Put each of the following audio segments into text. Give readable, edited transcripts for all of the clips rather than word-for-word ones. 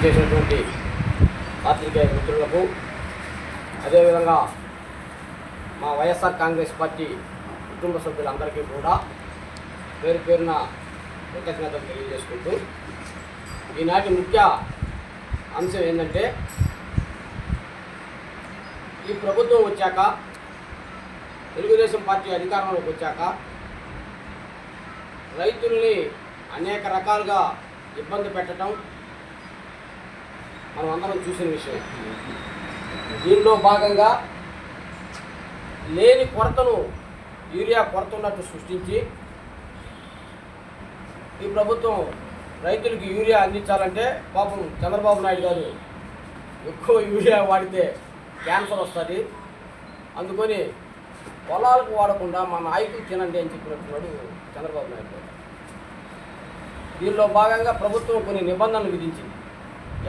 చేసినటువంటి పాత్రికేయ మిత్రులకు, అదేవిధంగా మా వైఎస్ఆర్ కాంగ్రెస్ పార్టీ కుటుంబ సభ్యులందరికీ కూడా పేరు పేరున కృతజ్ఞతలు తెలియజేసుకుంటూ, ఈనాటి ముఖ్య అంశం ఏంటంటే, ఈ ప్రభుత్వం వచ్చాక, తెలుగుదేశం పార్టీ అధికారంలోకి వచ్చాక రైతుల్ని అనేక రకాలుగా ఇబ్బంది పెట్టడం మనం అందరం చూసిన విషయం. దీనిలో భాగంగా లేని కొరతను యూరియా కొరత ఉన్నట్టు సృష్టించి ఈ ప్రభుత్వం రైతులకి యూరియా అందించాలంటే పాపం చంద్రబాబు నాయుడు గారు ఎక్కువ యూరియా వాడితే క్యాన్సర్ వస్తుంది, అందుకని పొలాలకు వాడకుండా మా నాయకులు తినండి అని చెప్పినట్టున్నాడు చంద్రబాబు నాయుడు గారు. దీనిలో భాగంగా ప్రభుత్వం కొన్ని నిబంధనలు విధించింది.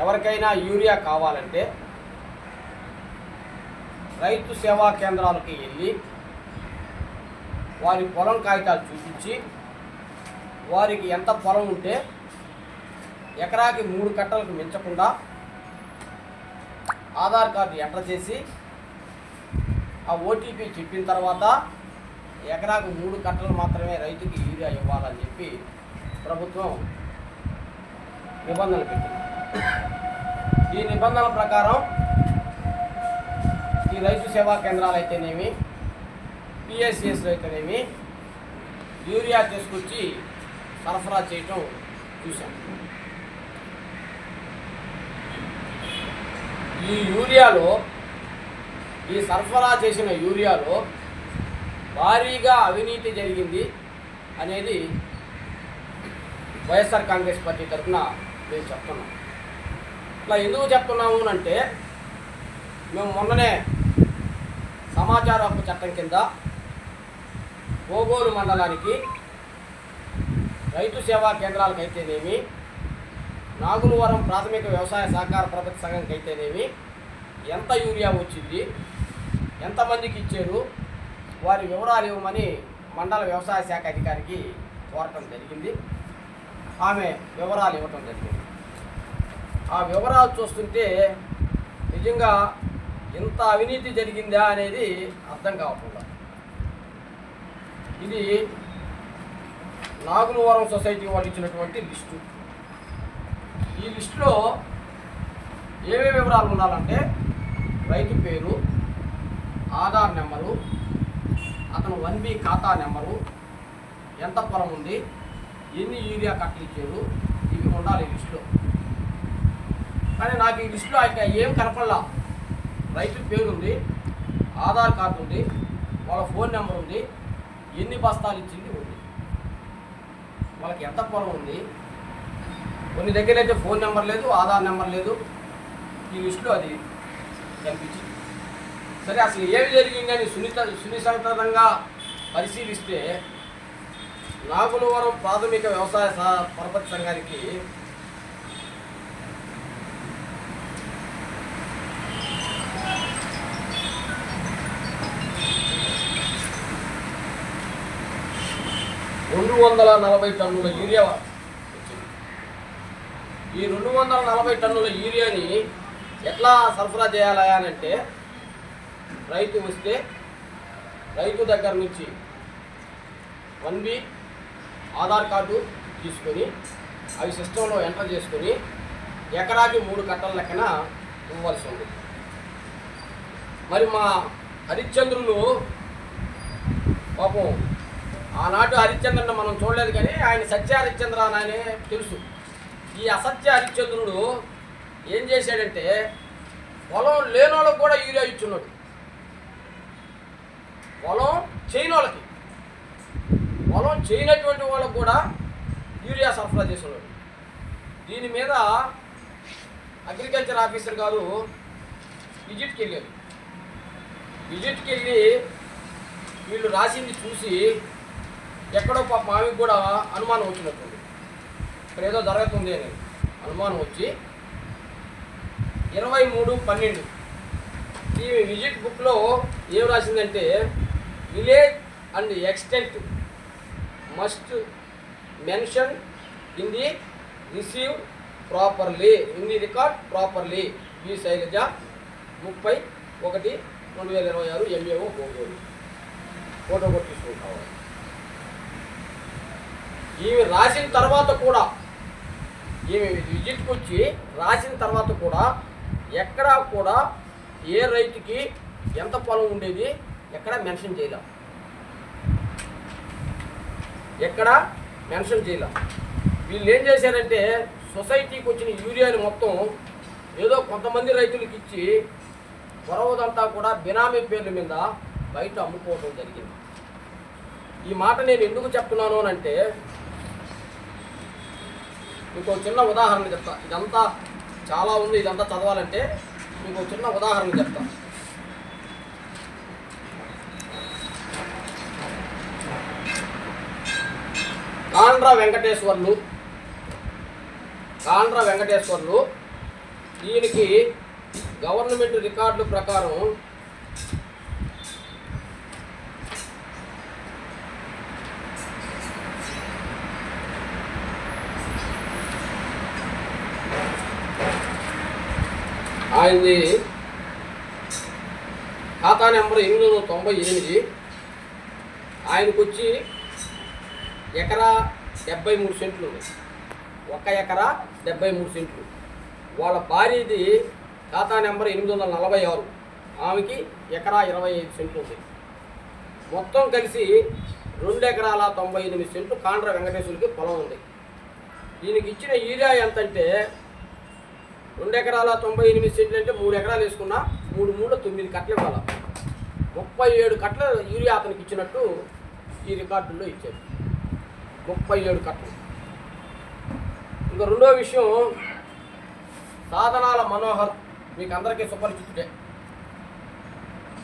ఎవరికైనా యూరియా కావాలంటే రైతు సేవా కేంద్రాలకి వెళ్ళి వారి పొలం కాగితాలు చూపించి, వారికి ఎంత పొలం ఉంటే ఎకరాకి 3 కట్టలకు మించకుండా ఆధార్ కార్డు ఎంటర్ చేసి ఆ ఓటీపీ చెప్పిన తర్వాత ఎకరాకు 3 కట్టలు మాత్రమే రైతుకి యూరియా ఇవ్వాలని చెప్పి ప్రభుత్వం నిబంధనలు పెట్టింది. ఈ నిబంధనల ప్రకారం ఈ రైతు సేవా కేంద్రాలు అయితేనేమి, పిఎస్సిఎస్లు అయితేనేమి యూరియా తీసుకొచ్చి సరఫరా చేయటం చూసాం. ఈ యూరియాలో, ఈ సరఫరా చేసిన యూరియాలో భారీగా అవినీతి జరిగింది అనేది వైఎస్ఆర్ కాంగ్రెస్ పార్టీ తరఫున మేము చెప్తున్నాం. ఇట్లా ఎందుకు చెప్తున్నాము అంటే, మేము మొన్ననే సమాచార హక్కు చట్టం కింద ఓగోలు మండలానికి రైతు సేవా కేంద్రాలకు అయితేనేమి, నాగులవరం ప్రాథమిక వ్యవసాయ సహకార ప్రభుత్వ సంఘంకి అయితేనేమి ఎంత యూరియా వచ్చింది, ఎంతమందికి ఇచ్చారు, వారి వివరాలు ఇవ్వమని మండల వ్యవసాయ శాఖ అధికారికి కోరటం జరిగింది. ఆమె వివరాలు ఇవ్వటం జరిగింది. ఆ వివరాలు చూస్తుంటే నిజంగా ఇంత అవినీతి జరిగిందా అనేది అర్థం కావట్లేదు. ఇది నాగులవరం సొసైటీ వాళ్ళు ఇచ్చినటువంటి లిస్టు. ఈ లిస్టులో ఏమేమి వివరాలు ఉండాలంటే, రైతు పేరు, ఆధార్ నెంబరు, అతను 1B ఖాతా నెంబరు, ఎంత పొలం ఉంది, ఎన్ని యూరియా కట్టలు ఇచ్చారు, ఇవి ఉండాలి ఈ లిస్టులో. కానీ నాకు ఈ లిస్టులో ఏం కనపడలా. రైతు పేరు ఉంది, ఆధార్ కార్డు ఉంది, వాళ్ళ ఫోన్ నెంబర్ ఉంది, ఎన్ని బస్తాలు ఇచ్చింది ఉంది, వాళ్ళకి ఎంత పొలం ఉంది. కొన్ని దగ్గర అయితే ఫోన్ నెంబర్ లేదు, ఆధార్ నెంబర్ లేదు. ఈ లిస్టులో అది కనిపించింది. సరే, అసలు ఏమి జరిగిందని సునిశ్చితంగా పరిశీలిస్తే నాగులవరం ప్రాథమిక వ్యవసాయ పరపతి సంఘానికి రెండు 240 టన్నుల యూరియా వచ్చింది. ఈ 240 టన్నుల యూరియాని ఎట్లా సరఫరా చేయాలంటే, రైతు వస్తే రైతు దగ్గర నుంచి 1B ఆధార్ కార్డు తీసుకొని అవి సిస్టంలో ఎంటర్ చేసుకొని ఎకరాకి 3 కట్టల లెక్కన ఇవ్వాల్సి ఉంది. మరి మా హరిశ్చంద్రులు పాపం, ఆనాటి హరిశ్చంద్రుని మనం చూడలేదు కానీ ఆయన సత్య హరిశ్చంద్ర అని తెలుసు. ఈ అసత్య హరిశ్చంద్రుడు ఏం చేశాడంటే, పొలం లేనోళ్ళకు కూడా యూరియా ఇచ్చున్నాడు. పొలం చేయనోళ్ళకి, పొలం చేయనటువంటి వాళ్ళకు కూడా యూరియా సరఫరా చేస్తున్నాడు. దీని మీద అగ్రికల్చర్ ఆఫీసర్ గారు విజిట్కి వెళ్ళారు. విజిట్కి వెళ్ళి వీళ్ళు రాసింది చూసి ఎక్కడో పాప ఆమెకు కూడా అనుమానం వచ్చినట్టుంది, ఇక్కడ ఏదో జరుగుతుంది అని అనుమానం వచ్చి 23/12 ఈ విజిట్ బుక్లో ఏం రాసిందంటే, village and extent must mention in the received properly in the record properly B Sailaja 30/1/2026 MAO Gogolu photo కూడా తీసుకుంటాం. ఈమె రాసిన తర్వాత కూడా ఈమె విజిట్కి వచ్చి రాసిన తర్వాత కూడా ఎక్కడా కూడా ఏ రైతుకి ఎంత పొలం ఉండేది ఎక్కడా మెన్షన్ చేయలేం, ఎక్కడా మెన్షన్ చేయలేం. వీళ్ళు ఏం చేశారంటే సొసైటీకి వచ్చిన యూరియాని మొత్తం ఏదో కొంతమంది రైతులకు ఇచ్చి పొరవదంతా కూడా బినామీ పేర్ల మీద బయట అమ్ముకోవడం జరిగింది. ఈ మాట నేను ఎందుకు చెప్తున్నాను అని అంటే మీకు చిన్న ఉదాహరణ చెప్తా. ఇదంతా చాలా ఉంది, ఇదంతా చదవాలంటే మీకు చిన్న ఉదాహరణ చెప్తా. కాండ్ర వెంకటేశ్వర్లు దీనికి గవర్నమెంట్ రికార్డుల ప్రకారం ఆయనది ఖాతా నెంబర్ 898. ఆయనకు వచ్చి ఎకరా 73 సెంట్లు ఉంది, 1 ఎకరా 73 సెంట్లు. వాళ్ళ భార్యది ఖాతా నెంబర్ 846, ఆమెకి ఎకరా 25 సెంట్లు ఉంది. మొత్తం కలిసి 2 ఎకరాల 98 సెంట్లు కాండ్ర వెంకటేశ్వరుడికి పొలం ఉంది. దీనికి ఇచ్చిన యూరియా ఎంతంటే 2 ఎకరాల 98 సెంట్లు అంటే 3 ఎకరాలు వేసుకున్నా 3 3 9 కట్టలు ఇవ్వాలి. 37 కట్టల యూరియా అతనికి ఇచ్చినట్టు ఈ రికార్డుల్లో ఇచ్చారు, 37 కట్టలు. ఇంకా రెండో విషయం, సాధనాల మనోహర్ మీకు అందరికీ సుపరిచితుడే.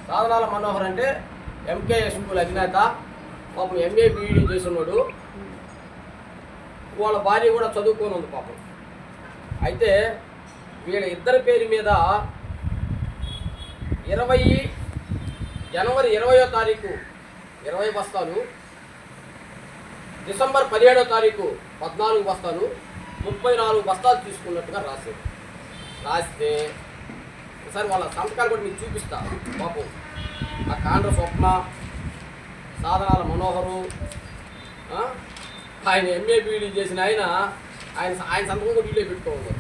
సాధనాల మనోహర్ అంటే ఎంకేఎస్ స్కూల్ అధినేత, పాపం ఎంఏ బీఈడీ చేసినాడు. వాళ్ళ భార్య కూడా చదువుకొని ఉంది పాపం. అయితే వీళ్ళ ఇద్దరి పేరు మీద జనవరి 20వ తారీఖు 20 బస్తాలు, డిసెంబర్ 17వ తారీఖు 14 బస్తాలు, 34 బస్తాలు తీసుకున్నట్టుగా రాస్తే ఒకసారి వాళ్ళ సంతకాలు కూడా మీకు చూపిస్తా. పాపం ఆ కాండ్ర స్వప్న, సాధనాల మనోహరు, ఆయన ఎంఏ బీఈడీ చేసిన ఆయన సంతకం కూడా వీళ్ళే పెట్టుకోవాలి.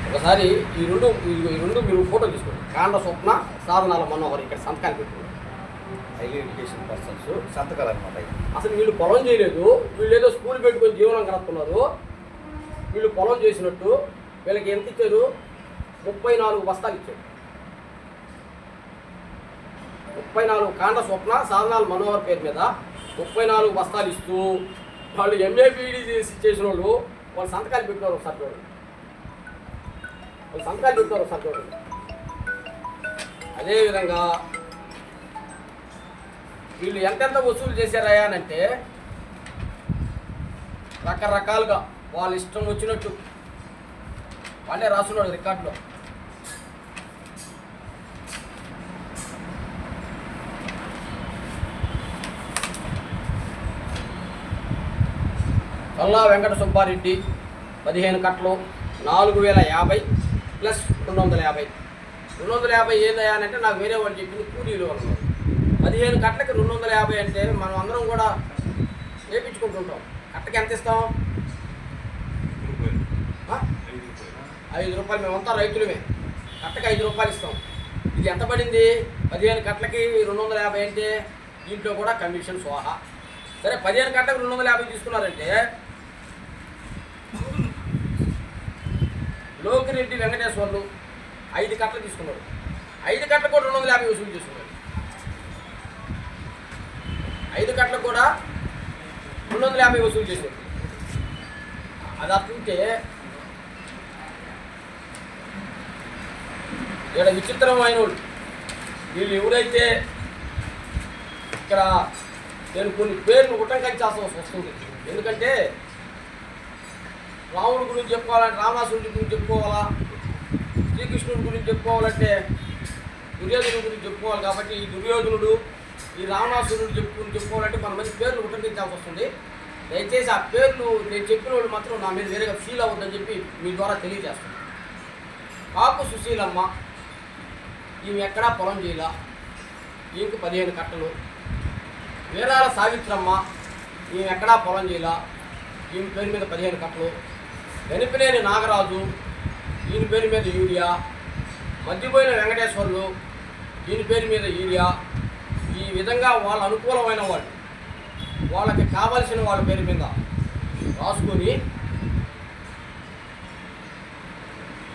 ఒకసారి ఈ రెండు మీరు ఫోటో తీసుకోండి. కాండ్ర స్వప్న, సాధనాల మనోహర్ ఇక్కడ సంతకాలు పెట్టుకున్నారు. హైలీ ఎడ్యుకేషన్ పర్సన్స్ సంతకాలు అనమాట. అసలు వీళ్ళు పొలం చేయలేదు, వీళ్ళు ఏదో స్కూల్ పెట్టుకొని జీవనం గడుపుతున్నారు. వీళ్ళు పొలం చేసినట్టు వీళ్ళకి ఎంత ఇచ్చారు? 34 బస్తాలు ఇచ్చారు. 34 కాండ్ర స్వప్న, సాధనాల మనోహర్ పేరు మీద 34 బస్తాలు ఇస్తూ వాళ్ళు ఎంఏ బీఈడీ చేసిన వాళ్ళు సంతకాలు పెట్టినారు. ఒకసారి చూడండి, వాళ్ళు సంతకాలు పెట్టినారు. ఒకసారి చూడండి. అదేవిధంగా వీళ్ళు ఎంతెంత వసూలు చేశారయ్యా అంటే రకరకాలుగా వాళ్ళ ఇష్టం వచ్చినట్టు వాళ్ళే రాస్తున్నాడు రికార్డులో. కల్లా వెంకట సుబ్బారెడ్డి 15 కట్టలు 4050 ప్లస్ 250. 250 ఏందయ్యా అంటే నాకు వేరే వాళ్ళు చెప్పింది కూలీలు అన్నారు. 15 కట్టలకి 250 అంటే మనం అందరం కూడా వేయించుకుంటుంటాం. కట్టకి ఎంత ఇస్తాం? 5 రూపాయలు. మేమంతా రైతులమే, కట్టకి 5 రూపాయలు ఇస్తాం. ఇది ఎంత పడింది? 15 కట్టలకి 250 అంటే దీంట్లో కూడా కమిషన్ సోహా. సరే 15 కట్టలకు 250 తీసుకున్నారంటే లోకిరెడ్డి వెంకటేశ్వర్లు 5 కట్టలు తీసుకున్నాడు. 5 కట్టలు కూడా 250 వసూలు చేసుకున్నాడు. 5 కట్టలు కూడా 250 వసూలు చేశాడు. అది అట్లుంటే ఇక్కడ విచిత్రమైన వాళ్ళు వీళ్ళు ఎవరైతే ఇక్కడ నేను కొన్ని పేర్లు ఉటంకించాల్సి వస్తుంది. ఎందుకంటే రాముడి గురించి చెప్పుకోవాలంటే రావణాసురుడి గురించి చెప్పుకోవాలా, శ్రీకృష్ణుడి గురించి చెప్పుకోవాలంటే దుర్యోధనుడి గురించి చెప్పుకోవాలి. కాబట్టి ఈ దుర్యోధనుడు ఈ రావణాసురుడు చెప్పుకోవాలంటే కొంతమంది పేర్లు ఉటంకించాల్సి వస్తుంది. దయచేసి ఆ పేర్లు నేను చెప్పిన వాళ్ళు మాత్రం నా మీద వేరేగా ఫీల్ అవ్వద్దని చెప్పి మీ ద్వారా తెలియజేస్తాను. కాపు సుశీలమ్మ, ఈమె ఎక్కడా పొలం చేయాల, ఈమెకి 15 కట్టలు. వీరాల సావిత్రమ్మ, ఈమె ఎక్కడా పొలం చేయాల, ఈమె పేరు మీద 15 కట్టలు. వెనిపినేని నాగరాజు, ఈయన పేరు మీద యూరియా. మధ్యపోయిన వెంకటేశ్వర్లు, ఈయన పేరు మీద యూరియా. ఈ విధంగా వాళ్ళ అనుకూలమైన వాళ్ళు వాళ్ళకి కావాల్సిన వాళ్ళ పేరు మీద రాసుకొని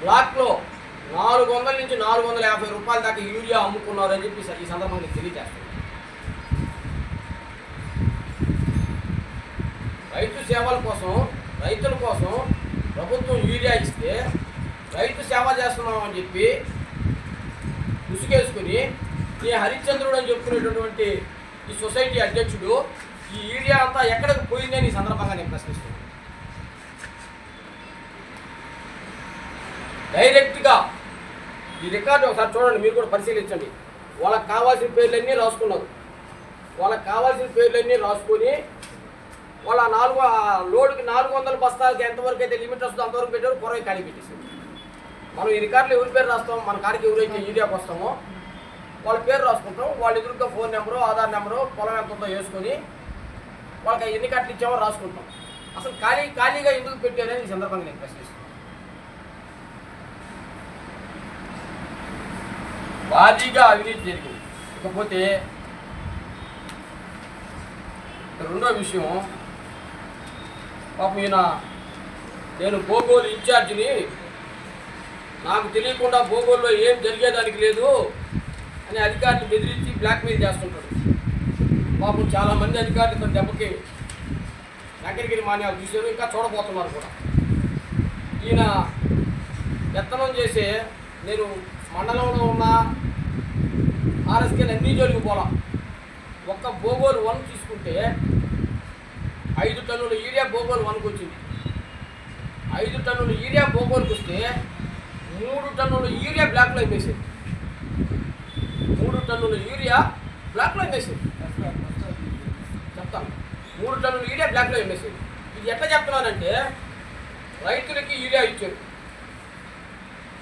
బ్లాక్లో 400 నుంచి 450 రూపాయల దాకా యూరియా అమ్ముకున్నారని చెప్పి ఈ సందర్భంగా తెలియజేస్తారు. రైతు సేవల కోసం, రైతుల కోసం ప్రభుత్వం యూరియా ఇస్తే రైతు సేవ చేస్తున్నామని చెప్పి ముసుగేసుకుని ఈ హరిశ్చంద్రుడు అని చెప్పుకునేటటువంటి ఈ సొసైటీ అధ్యక్షుడు ఈ యూరియా అంతా ఎక్కడికి పోయిందని ఈ సందర్భంగా నేను ప్రశ్నిస్తున్నాను. డైరెక్ట్గా ఈ రికార్డు ఒకసారి చూడండి, మీరు కూడా పరిశీలించండి. వాళ్ళకి కావాల్సిన పేర్లన్నీ రాసుకున్నారు. వాళ్ళకి కావాల్సిన పేర్లన్నీ రాసుకొని వాళ్ళ లోడుకి 400 బస్తాలకి ఎంతవరకు అయితే లిమిట్ వస్తుందో అంతవరకు పెట్టారు, పొరవి ఖాళీ పెట్టేసారు. మనం ఈ రికార్డులో ఎవరి పేరు రాస్తాం, మన కాడికి ఎవరైతే యూరియాకి వస్తామో వాళ్ళ పేరు రాసుకుంటాం. వాళ్ళ ఎదురుగా ఫోన్ నెంబరు, ఆధార్ నెంబరు, పొలం ఎంత ఉందో వేసుకొని వాళ్ళకి ఎన్ని కట్టలు ఇచ్చామో రాసుకుంటాం. అసలు ఖాళీగా ఎందుకు పెట్టారని ఈ సందర్భంగా నేను ప్రశ్నిస్తున్నాను. భారీగా అవినీతి జరిగింది. ఇకపోతే రెండో విషయం, పాపం ఈయన నేను బోగోలు ఇన్ఛార్జిని, నాకు తెలియకుండా బోగోల్లో ఏం జరిగేదానికి లేదు అని అధికారులు బెదిరించి బ్లాక్మెయిల్ చేస్తుంటాడు. పాపం చాలామంది అధికారులతో దెబ్బకి వెంకటగిరి మాన్యాలు చూశారు, ఇంకా చూడబోతున్నారు కూడా. ఈయన యత్నం చేసే నేను మండలంలో ఉన్న ఆర్ఎస్కేలు అన్నీ జోలికి పోలా. ఒక్క బోగోలు 1 తీసుకుంటే 5 టన్నుల యూరియా బోగోలు 1కి వచ్చింది. 5 టన్నుల యూరియా బోగోలుకి వస్తే 3 టన్నుల యూరియా బ్లాక్లో వేసేది. 3 టన్నుల యూరియా బ్లాక్లో వేసేది. చెప్తాను, 3 టన్నుల యూరియా బ్లాక్లో వేసేది. ఇది ఎట్లా చెప్తున్నానంటే, రైతులకి యూరియా ఇచ్చారు.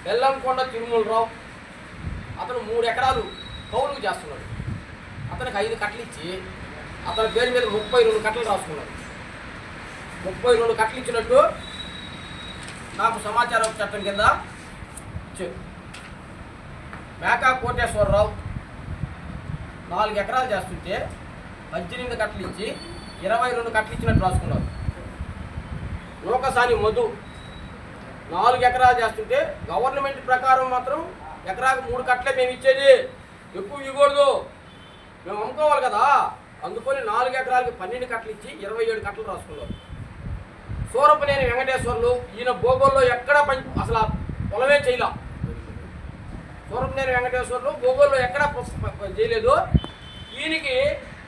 బెల్లంకొండ తిరుమలరావు అతను 3 ఎకరాలు కౌలుకు చేస్తున్నాడు. అతనికి 5 కట్టలు ఇచ్చి అతని పేరు మీద 32 కట్టలు రాసుకున్నాడు. 32 కట్టలు ఇచ్చినట్టు నాకు సమాచారం చట్టం కింద ఇచ్చారు. మేకా కోటేశ్వరరావు 4 ఎకరాలు చేస్తుంటే 18 కట్టలు ఇచ్చి 22 కట్టలు ఇచ్చినట్టు రాసుకున్నారు. లోకసాని మధు 4 ఎకరాలు చేస్తుంటే గవర్నమెంట్ ప్రకారం మాత్రం ఎకరాకు 3 కట్టలే మేము ఇచ్చేది, ఎక్కువ ఇవ్వకూడదు, మేము అమ్ముకోవాలి కదా, అందుకొని 4 ఎకరాలకి 12 కట్టలు ఇచ్చి 27 కట్టలు రాసుకున్నారు. సూరపనేని వెంకటేశ్వర్లు, ఈయన బోగోల్లో ఎక్కడ అసలు పొలమే చేయలే. సూరపనేని వెంకటేశ్వర్లు బోగోల్లో ఎక్కడ చేయలేదు. ఈయనకి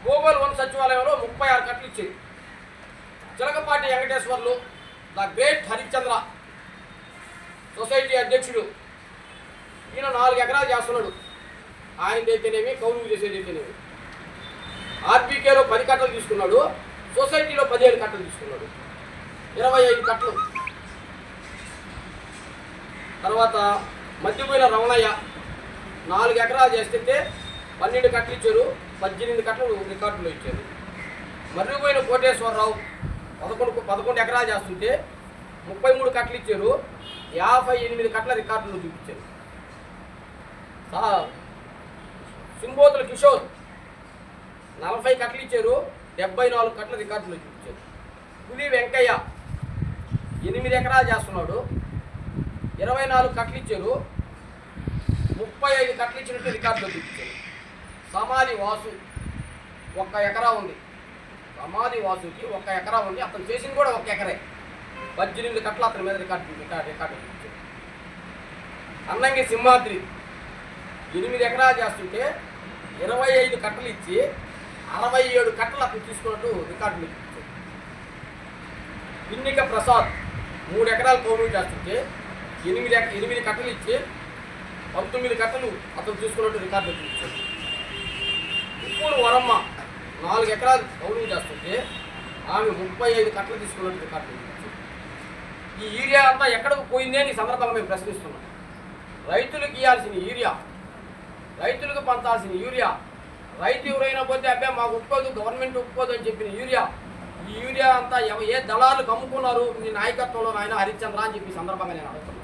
బోగోలు 1 సచివాలయంలో 36 కట్టలు ఇచ్చేది. Chilakapati Venkateswarlu the great Harishchandra society అధ్యక్షుడు, ఈయన 4 ఎకరాలు చేస్తున్నాడు. ఆయనదైతేనేమి, కౌలుకు చేసేదైతేనేమి. ఆర్బీకేలో 10 కట్టలు తీసుకున్నాడు, సొసైటీలో 15 కట్టలు తీసుకున్నాడు, 25 కట్టలు. తర్వాత మధ్యపోయిన రమణయ్య 4 ఎకరాలు చేస్తుంటే 12 కట్టలు ఇచ్చారు, 18 కట్టలు రికార్డులో ఇచ్చారు. మర్రిపోయిన కోటేశ్వరరావు 11 ఎకరాలు చేస్తుంటే 33 కట్టలు ఇచ్చారు, 58 కట్టల రికార్డులో చూపించారు. సింబోతుల కిషోర్ 40 కట్టలు ఇచ్చారు, 74 కట్టల రికార్డులో చూపించారు. పులి వెంకయ్య 8 ఎకరాలు చేస్తున్నాడు, 24 కట్టలు ఇచ్చారు, 35 కట్టలు ఇచ్చినట్టు రికార్డులో చూపించారు. సమాధి వాసు 1 ఎకరా ఉంది. సమాధి వాసుకి 1 ఎకరా ఉంది, అతను చేసింది కూడా 1 ఎకరే, 18 కట్టలు అతని మీద రికార్డు చూపించారు. అన్నంగి సింహాద్రి 8 ఎకరాలు చేస్తుంటే 25 కట్టలు ఇచ్చి 67 కట్టలు అతను తీసుకున్నట్టు రికార్డులు ఇచ్చారు. పిన్నిక ప్రసాద్ 3 ఎకరాలు కౌలు చేస్తుంటే 8 కట్టలు ఇచ్చి 19 కట్టలు అతను తీసుకున్నట్టు రికార్డు ఇచ్చారు. ఉప్పూరు వరమ్మ 4 ఎకరాలు కౌలు చేస్తుంటే ఆమె 35 కట్టలు తీసుకున్నట్టు రికార్డు ఇచ్చారు. ఈ యూరియా అంతా ఎక్కడికి పోయింది అని సందర్భంగా మేము ప్రశ్నిస్తున్నాం. రైతులకు ఇవ్వాల్సిన యూరియా, రైతులకు పంచాల్సిన యూరియా, రైతు ఎవరైనా పోతే అబ్బాయి మాకు ఒప్పుకోదు, గవర్నమెంట్ ఒప్పుకోదు అని చెప్పిన యూరియా, ఈ యూరియా అంతా ఏ దళాలకు అమ్ముకున్నారు మీ నాయకత్వంలో నాయన హరిశ్చంద్ర అని చెప్పి సందర్భంగా నేను అడుగుతున్నాను.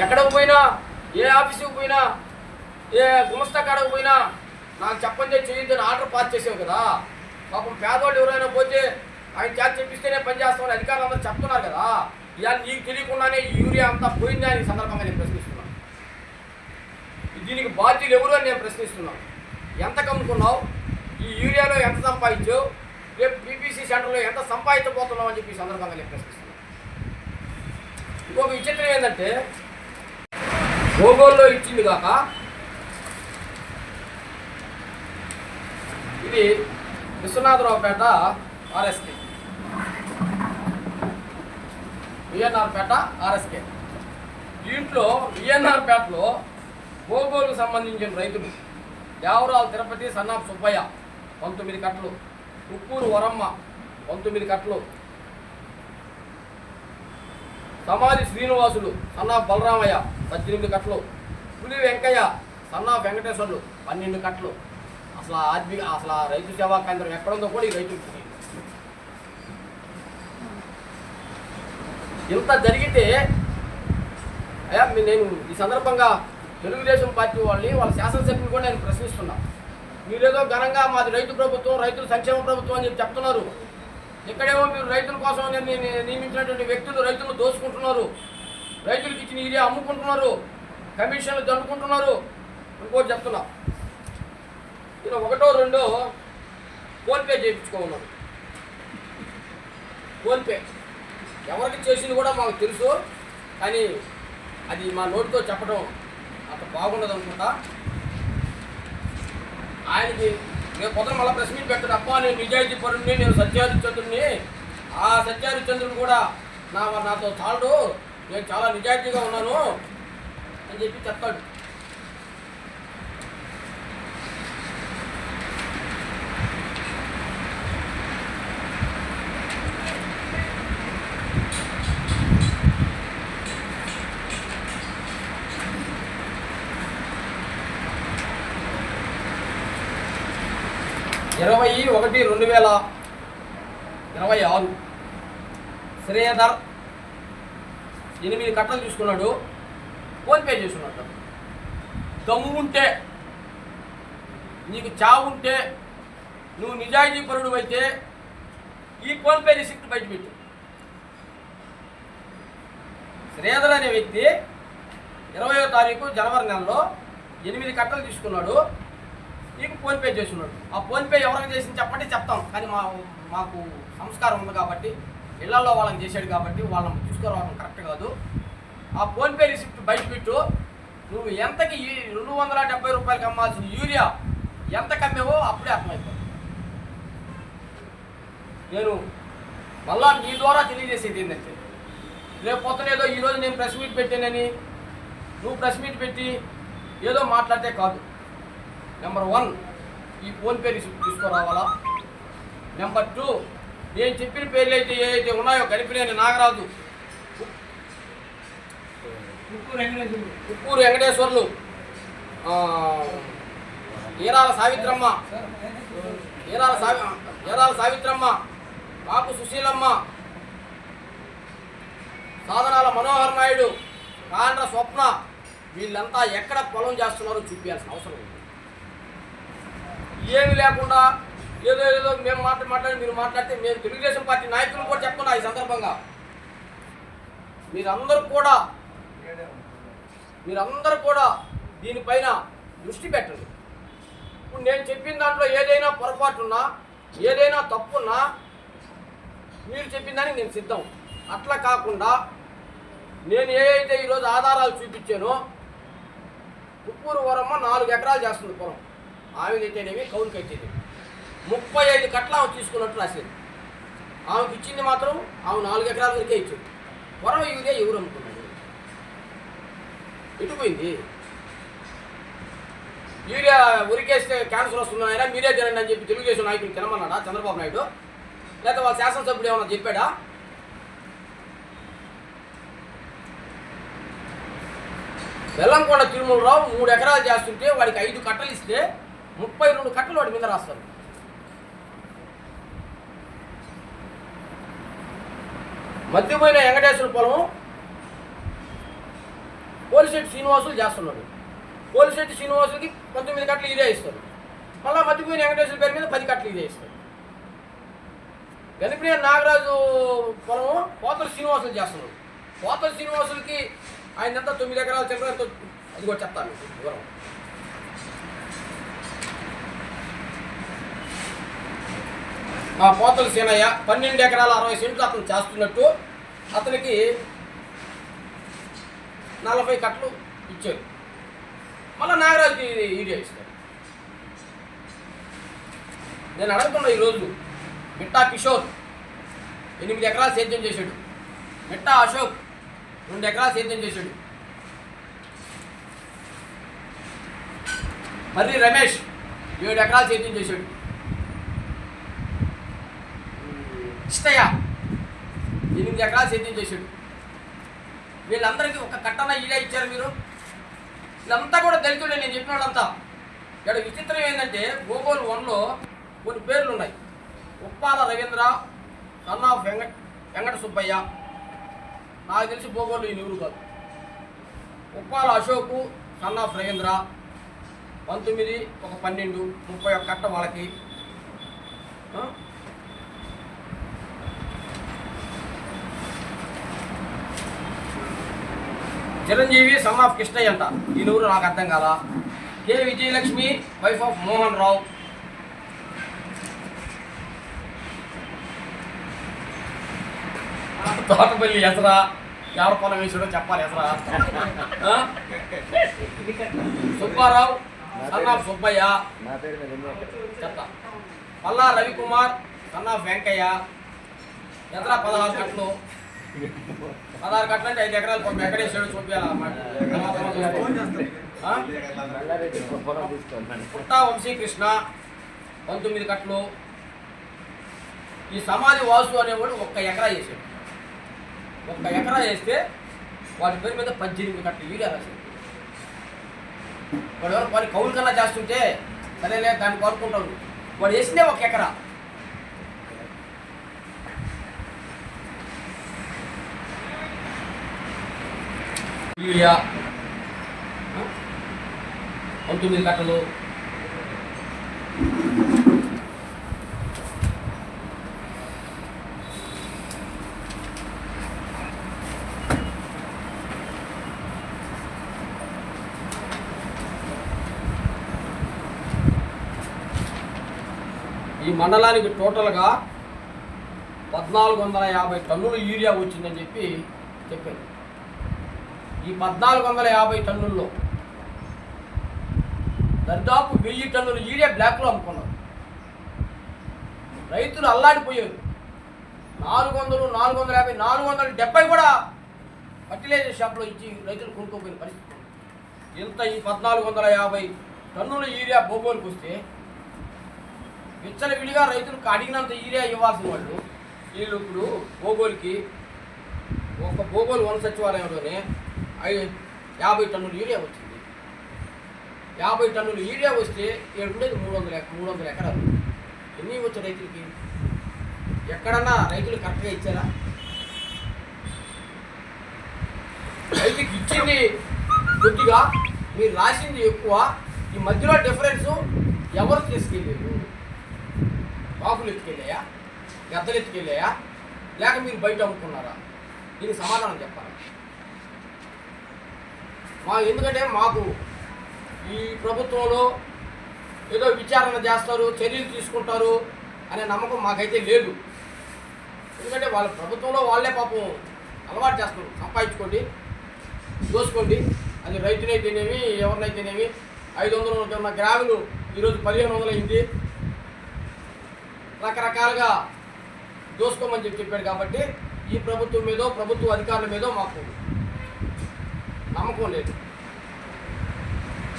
ఎక్కడికి పోయినా, ఏ ఆఫీసుకు పోయినా, ఏ గుమస్తా కాడకు పోయినా నాకు చెప్పండి చేయొద్దని ఆర్డర్ పాస్ చేసావు కదా. పాపం పేదవాళ్ళు ఎవరైనా పోతే ఆయన చేత చెప్పిస్తేనే పనిచేస్తామని అధికారులు అందరూ చెప్తున్నారు కదా. ఇవాళ నీకు తెలియకుండానే ఈ యూరియా అంతా పోయిందా అని సందర్భంగా నేను ప్రశ్నిస్తున్నాను. దీనికి బాధ్యులు ఎవరు అని నేను ప్రశ్నిస్తున్నాను. ఎంత కమ్ముకున్నావు, ఈ యూరియాలో ఎంత సంపాదించావు, రేపు పీపీసీ సెంటర్లో ఎంత సంపాదించబోతున్నావు అని చెప్పి ఈ సందర్భంగా నేను ప్రశ్నిస్తున్నాను. ఇంకొక విచిత్రం ఏంటంటే గోగోల్లో ఇచ్చింది కాక ఇది విశ్వనాథరావుపేట ఆర్ఎస్కే, విఎన్ఆర్పేట ఆర్ఎస్కే. దీంట్లో విఎన్ఆర్పేటలో గోగోలుకు సంబంధించిన రైతులు దేవరాలు తిరుపతి సన్నాఫ్ సుబ్బయ్య 19 కట్టలు, ఉప్పూరు వరమ్మ 19 కట్టలు, సమాధి శ్రీనివాసులు సన్నాఫ్ బలరామయ్య 18 కట్టలు, పులి వెంకయ్య సన్నాఫ్ వెంకటేశ్వర్లు 12 కట్టలు. అసలు రైతు సేవా కేంద్రం ఎక్కడుందో కూడా ఈ రైతులకు తెలియదు. ఇంత జరిగితే అయ్యా నేను ఈ సందర్భంగా తెలుగుదేశం పార్టీ వాళ్ళని, వాళ్ళ శాసనసభ్యులు కూడా నేను ప్రశ్నిస్తున్నా. మీరేదో ఘనంగా మాది రైతు ప్రభుత్వం, రైతుల సంక్షేమ ప్రభుత్వం అని చెప్పి చెప్తున్నారు. ఇక్కడేమో మీరు రైతుల కోసం నియమించినటువంటి వ్యక్తులు రైతులను దోచుకుంటున్నారు, రైతులకు ఇచ్చిన యూరియా అమ్ముకుంటున్నారు, కమిషన్లు దండుకుంటున్నారు. ఇంకోటి చెప్తున్నా, నేను 1, 2 ఫోన్పే చేయించుకోన్నాను. ఫోన్పే ఎవరికి చేసింది కూడా మాకు తెలుసు, కానీ అది మా నోటితో చెప్పడం అంత బాగుండదు అనుకుంటా. ఆయనకి నేను పొద్దున మళ్ళీ ప్రెస్ మీట్ పెట్టాను. అప్ప నేను నిజాయితీ పరుణ్ణి, నేను సత్యహరిశ్చంద్రుడిని, ఆ సత్యహరిశ్చంద్రుడు కూడా నాతో చాలడు, నేను చాలా నిజాయితీగా ఉన్నాను అని చెప్పి చెప్తాడు. ఇరవై 1/2026 శ్రీధర్ 8 కట్టలు తీసుకున్నాడు, ఫోన్పే చేసుకున్నాడు. దమ్ము ఉంటే, నీకు చావుంటే, నువ్వు నిజాయితీ పరుడు అయితే ఈ ఫోన్పే రిసిప్ట్ బయటపెట్టు. శ్రీధర్ అనే వ్యక్తి 20వ తారీఖు జనవరి నెలలో 8 కట్టలు తీసుకున్నాడు, నీకు ఫోన్పే చేస్తున్నాడు. ఆ ఫోన్పే ఎవరికి చేసింది చెప్పండి, చెప్తాం. కానీ మాకు సంస్కారం ఉంది కాబట్టి, ఇళ్లలో వాళ్ళకి చేశాడు కాబట్టి వాళ్ళని తీసుకురావడం కరెక్ట్ కాదు. ఆ ఫోన్పే రిసిప్ట్ బయటపెట్టు. నువ్వు ఎంతకి 270 రూపాయలకి అమ్మాల్సిన యూరియా ఎంత కమ్మేవో అప్పుడే అర్థమైపోతుంది. నేను మళ్ళా నీ ద్వారా తెలియజేసేది ఏంటంటే, రేపు పొద్దున ఏదో ఈరోజు నేను ప్రెస్ మీట్ పెట్టానని నువ్వు ప్రెస్ మీట్ పెట్టి ఏదో మాట్లాడితే కాదు. నెంబర్ 1 ఈ ఫోన్పే రిసిప్ట్ తీసుకురావాలా. నెంబర్ 2 నేను చెప్పిన పేర్లు అయితే ఏవైతే ఉన్నాయో గణిపినేని నాగరాజు, ఉప్పూరు వెంకటేశ్వర్లు, ఈరాల సావిత్రమ్మ, పాపు సుశీలమ్మ, సాధనాల మనోహర్ నాయుడు, కాండ్ర స్వప్న, వీళ్ళంతా ఎక్కడ పొలం చేస్తున్నారో చూపించాల్సిన అవసరం ఉంది. ఏమి లేకుండా ఏదో మేము మాట్లాడి మీరు మాట్లాడితే మేము తెలుగుదేశం పార్టీ నాయకులు కూడా చెప్తున్నా ఈ సందర్భంగా, మీరందరూ కూడా దీనిపైన దృష్టి పెట్టండి. ఇప్పుడు నేను చెప్పిన దాంట్లో ఏదైనా పొరపాటున్నా, ఏదైనా తప్పున్నా మీరు చెప్పిన దానికి నేను సిద్ధం. అట్లా కాకుండా నేను ఏదైతే ఈరోజు ఆధారాలు చూపించానో ఉప్పూరు వరమ్మ 4 ఎకరాలు చేస్తుంది పొలం. ఆమెదైతేనేమి కౌలుకైతేనేమి 35 కట్ల ఆమె తీసుకున్నట్టు రాసేది. ఆమెకు ఇచ్చింది మాత్రం ఆమె 4 ఎకరాల వరకే ఇచ్చింది. వరం యూరియా ఎవరు అమ్ముకున్నాడు? ఎటుపోయింది? యూరియా ఉరికేస్తే క్యాన్సర్ వస్తుందని మీరే తినండి అని చెప్పి తెలుగుదేశం నాయకులు తినమన్నాడా చంద్రబాబు నాయుడు? లేకపోతే వాళ్ళ శాసనసభ్యుడు ఏమన్నా చెప్పాడా? బెల్లంకొండ తిరుమలరావు 3 ఎకరాలు చేస్తుంటే వాడికి 5 కట్టలు ఇస్తే 32 కట్టలు వాడి మీద రాస్తారు. మధ్యపోయిన వెంకటేశ్వర పొలం పోలిశెట్టి శ్రీనివాసులు చేస్తున్నాడు. పోలిశెట్టి శ్రీనివాసులకి 19 కట్టలు ఇదే ఇస్తారు. మళ్ళీ మధ్యపోయిన వెంకటేశ్వర పేరు మీద 10 కట్టలు ఇదే ఇస్తారు. గణిపినేని నాగరాజు పొలము పోతల శ్రీనివాసులు చేస్తున్నాడు. పోతల శ్రీనివాసులకి ఆయన ఎంత 9 ఎకరాలు చెప్పడంతో అది కూడా చెప్తాను వివరం. పోతల సీనయ్య 12 ఎకరాల 60 సెంట్లు అతను చేస్తున్నట్టు అతనికి 40 కట్టలు ఇచ్చారు. మళ్ళీ నాగరాజుకి ఈడియా ఇస్తారు. నేను అడుగుతున్నా ఈరోజు మిట్టా కిషోర్ 8 ఎకరాలు సేద్యం చేశాడు. మిట్టా అశోక్ 2 ఎకరాలు సేద్యం చేశాడు. మర్రి రమేష్ 7 ఎకరాలు సేద్యం చేశాడు. ఇష్టయ్య 8 ఎకరాలు సేద్యం చేశాడు. వీళ్ళందరికీ ఒక కట్టన ఈడే ఇచ్చారు మీరు. వీళ్ళంతా కూడా దళితుడే. నేను చెప్పిన వాళ్ళంతా. ఇక్కడ విచిత్రం ఏంటంటే గోగోలు 1లో కొన్ని పేర్లు ఉన్నాయి. Uppala Ravindra, son of Venkata Subbaiah. నాకు తెలిసి గోగోలు ఈయన ఎవరు కాదు. ఉప్పాల అశోకు, సన్ ఆఫ్ రవీంద్ర 19, ఒక 12, 31 కట్ట వాళ్ళకి. చిరంజీవి సన్ ఆఫ్ కృష్ణయ్య అంట. ఈయన ఊరు నాకు అర్థం కాదా. K Vijayalakshmi wife of Mohan Rao. Thotapalli ఎసరా ఎవరి పొలం వేసాడో చెప్పాలి. ఎసరా సుబ్బారావు సన్ ఆఫ్ సుబ్బయ్య చెప్తా. Palla Ravikumar son of Venkaiah. ఎసరా 16 కట్టలు. 16 కట్టలు అంటే 5 ఎకరాలు వెంకటేశ్వరుడు చూపించాలన్నమాట. పుట్టా వంశీకృష్ణ 19 కట్టలు. ఈ సమాధి వాసు అనేవాడు 1 ఎకరా చేశాడు. 1 ఎకరా వేస్తే వాటి పేరు మీద 18 కట్టలు యూరియా రాశాడు. వాడు ఎవరు వాడి కౌలు కన్నా చేస్తుంటే సరేలే దాన్ని కోరుకుంటాడు. వాడు వేసినే 1 ఎకరా. యూరియా 19 కట్టలు. ఈ మండలానికి టోటల్గా 1450 టన్నులు యూరియా వచ్చిందని చెప్పారు. ఈ 1450 టన్నుల్లో దాదాపు 1000 టన్నులు యూరియా బ్లాక్లో అమ్ముకున్నారు. రైతులు అల్లాడిపోయారు. 400, 450, 470 కూడా ఫర్టిలైజర్ షాప్లో ఇచ్చి రైతులు కొనుక్కోపోయిన పరిస్థితి. ఇంత ఈ 1450 టన్నుల యూరియా బోగోలుకు వస్తే విచ్చలవిడిగా రైతులకు అడిగినంత యూరియా ఇవ్వాల్సిన వాళ్ళు వీళ్ళు ఇప్పుడు బోగోలుకి ఒక బోగోలు 1 సచివాలయంలోనే 50 టన్నుల యూరియా వచ్చింది. 50 టన్నుల యూరియా వస్తే ఇక్కడ ఉండేది 300 ఎకరాలు. ఎన్ని వచ్చు రైతులకి? ఎక్కడన్నా రైతులు కరెక్ట్గా ఇచ్చారా? రైతుకి ఇచ్చింది కొద్దిగా, మీరు రాసింది ఎక్కువ. ఈ మధ్యలో డిఫరెన్స్ ఎవరు తీసుకెళ్ళారు? బాకులు ఎత్తుకెళ్ళాయా? గద్దలు ఎత్తుకెళ్ళాయా? లేక మీరు బయట అమ్ముకున్నారా? దీనికి సమాధానం చెప్పాలి. ఎందుకంటే మాకు ఈ ప్రభుత్వంలో ఏదో విచారణ చేస్తారు, చర్యలు తీసుకుంటారు అనే నమ్మకం మాకైతే లేదు. ఎందుకంటే వాళ్ళ ప్రభుత్వంలో వాళ్ళే పాపం అలవాటు చేస్తున్నారు. సంపాదించుకోండి, దోసుకోండి. అది రైతునైతేనేమి, ఎవరినైతేనేమి. 500 ఉన్న గ్రాములు ఈరోజు 1500 అయింది. రకరకాలుగా దోసుకోమని చెప్పాడు. కాబట్టి ఈ ప్రభుత్వం మీదో, ప్రభుత్వ అధికారుల మీదో మాకు నమ్మకం లేదు.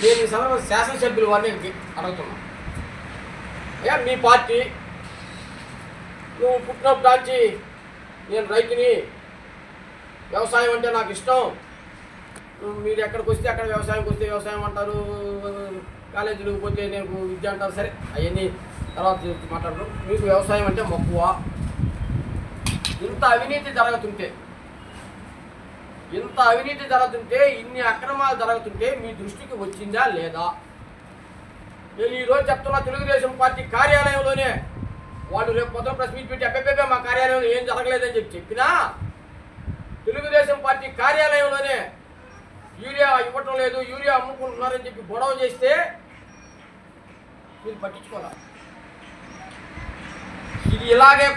నేను ఈ సందర్భంగా శాసనసభ్యులు వారిని అడుగుతున్నాను, అయ్యా మీ పార్టీ నువ్వు పుట్టినప్పుడు దాచి నేను రైతుని, వ్యవసాయం అంటే నాకు ఇష్టం, మీరు ఎక్కడికి వస్తే అక్కడ వ్యవసాయంకి వస్తే వ్యవసాయం అంటారు, కాలేజీలకు పోతే నేను విద్య అంటారు. సరే అవన్నీ తర్వాత మాట్లాడరు. మీకు వ్యవసాయం అంటే మక్కువ. ఇంత అవినీతి జరుగుతుంటే ఇన్ని అక్రమాలు జరుగుతుంటే మీ దృష్టికి వచ్చిందా లేదా? నేను ఈరోజు చెప్తున్నా, తెలుగుదేశం పార్టీ కార్యాలయంలోనే వాళ్ళు రేపు పొద్దున ప్రెస్ మీట్ పెట్టి అబ్బెబ్బే మా కార్యాలయంలో ఏం జరగలేదని చెప్పినా, తెలుగుదేశం పార్టీ కార్యాలయంలోనే యూరియా ఇవ్వటం లేదు, యూరియా అమ్ముకుంటున్నారని చెప్పి గొడవ చేస్తే మీరు పట్టించుకోరా? ఇది ఇలాగే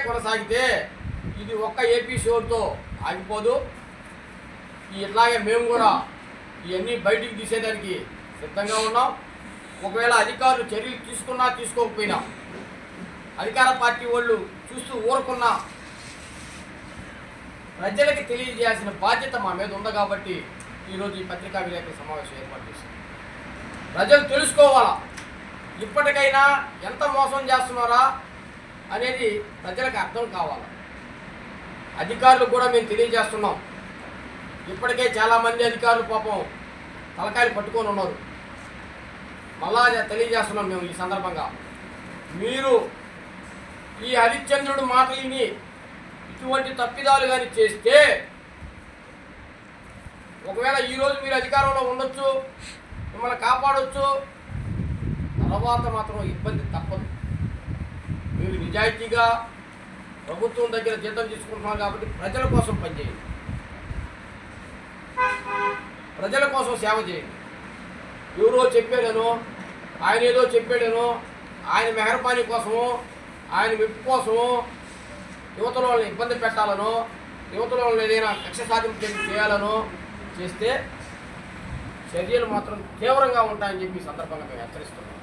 కొనసాగితే ఇది ఒక్క ఏపీ షోతో ఆగిపోదు. ఇట్లాగే మేము కూడా ఇవన్నీ బయటికి తీసేదానికి సిద్ధంగా ఉన్నాం. ఒకవేళ అధికారులు చర్యలు తీసుకున్నా తీసుకోకపోయినా, అధికార పార్టీ వాళ్ళు చూస్తూ ఊరుకున్నా, ప్రజలకి తెలియజేయాల్సిన బాధ్యత మా మీద ఉంది. కాబట్టి ఈరోజు ఈ పత్రికా విలేకరుల సమావేశం ఏర్పాటు చేశాం. ప్రజలు తెలుసుకోవాలా, ఇప్పటికైనా ఎంత మోసం చేస్తున్నారా అనేది ప్రజలకు అర్థం కావాలి. అధికారులు కూడా మేము తెలియజేస్తున్నాం. ఇప్పటికే చాలామంది అధికారులు పాపం తలకాయలు పట్టుకొని ఉన్నారు. మళ్ళా తెలియజేస్తున్నాం మేము ఈ సందర్భంగా, మీరు ఈ హరిశ్చంద్రుడు మాటలిని ఇటువంటి తప్పిదాలు కానీ చేస్తే, ఒకవేళ ఈరోజు మీరు అధికారంలో ఉండొచ్చు, మిమ్మల్ని కాపాడవచ్చు, తర్వాత మాత్రం ఇబ్బంది తప్పదు. మీరు నిజాయితీగా ప్రభుత్వం దగ్గర జీతం తీసుకుంటున్నారు కాబట్టి ప్రజల కోసం పనిచేయండి, ప్రజల కోసం సేవ చేయండి. ఎవరో చెప్పాడనో, ఆయన ఏదో చెప్పాడనో, ఆయన మెహర్బానీ కోసమో, ఆయన మెప్పు కోసమో యువతలో వాళ్ళని ఇబ్బంది పెట్టాలనో, యువతలో వాళ్ళని ఏదైనా కక్ష సాధింపు చేయాలనో చేస్తే చర్యలు మాత్రం తీవ్రంగా ఉంటాయని చెప్పి ఈ సందర్భంగా మేము హెచ్చరిస్తున్నాం.